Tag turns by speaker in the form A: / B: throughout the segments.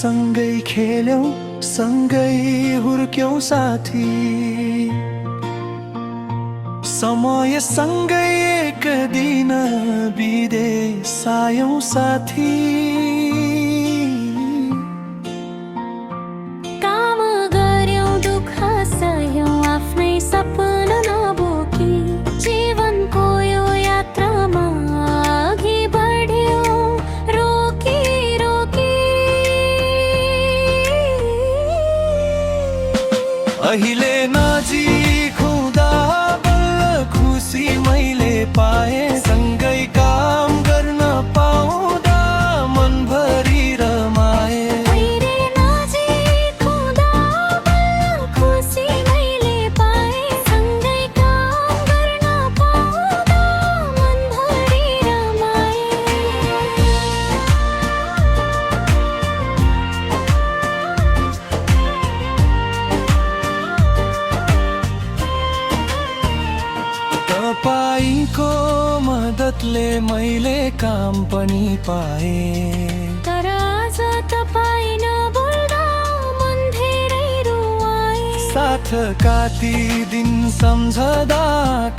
A: सँगै खेल्यौं सँगै हुर्क्यौं साथी समय सँगै एक दिन बिदेशायौं साथी
B: काम गर्यौं दुःख सह्यौं आफ्नै सपना नबोकी जीवनको यो यात्रामा अघि बढ्यौं रोकी रोकी
A: अहिले नजिक हुँदा बल्ल खुसी मैले पाए सँगै काम गर्न पाउँदा मनभरि रमाए
B: अहिले नजिक हुँदा बल्ल खुसी मैले पाए सँगै काम गर्न पाउँदा मनभरि रमाए
A: तपाईको मद्दतले मैले काम पनि पाएँ
B: तर आज तपाईँ नबोल्दा मन धेरै रुवाए
A: साथका ती दिन सम्झदा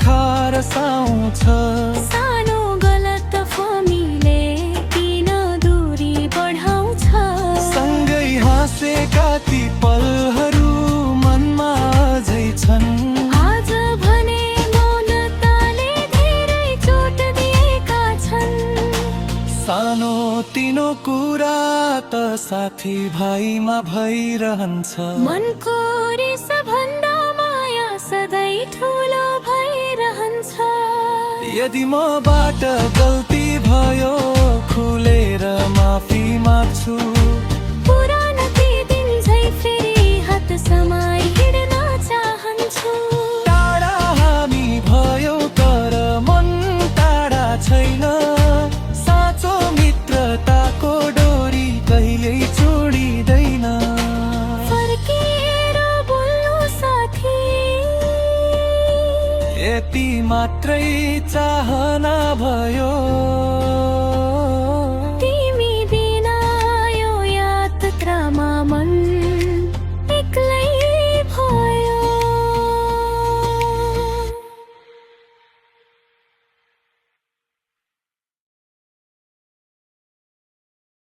A: खारस आउँछ
B: सानो गलत फहमीले किन दूरी बढाउँछ
A: सँगै हाँसेका ती पलहरू मनमा अझै छन्
B: आज भने मौनताले धेरै चोट दिएका छन्
A: सानो तिनो कुरा त साथी भाइमा भइरहन्छ
B: मनको रिस भन्दा माया सधैँ ठुलो भइरहन्छ
A: यदि मबाट गल्ती भयो खुलेर माफी माग्छु
B: पुरानो ती दिन झै फेरि हात समाई हिँड्न चाहन्छु
A: टाढा हामी भयो तर मन टाढा छैन साँचो मित्रताको डोरी कहिल्यै छोडिँदैन
B: फर्किएर बोल्नु साथी
A: यति मात्रै चाहना भयो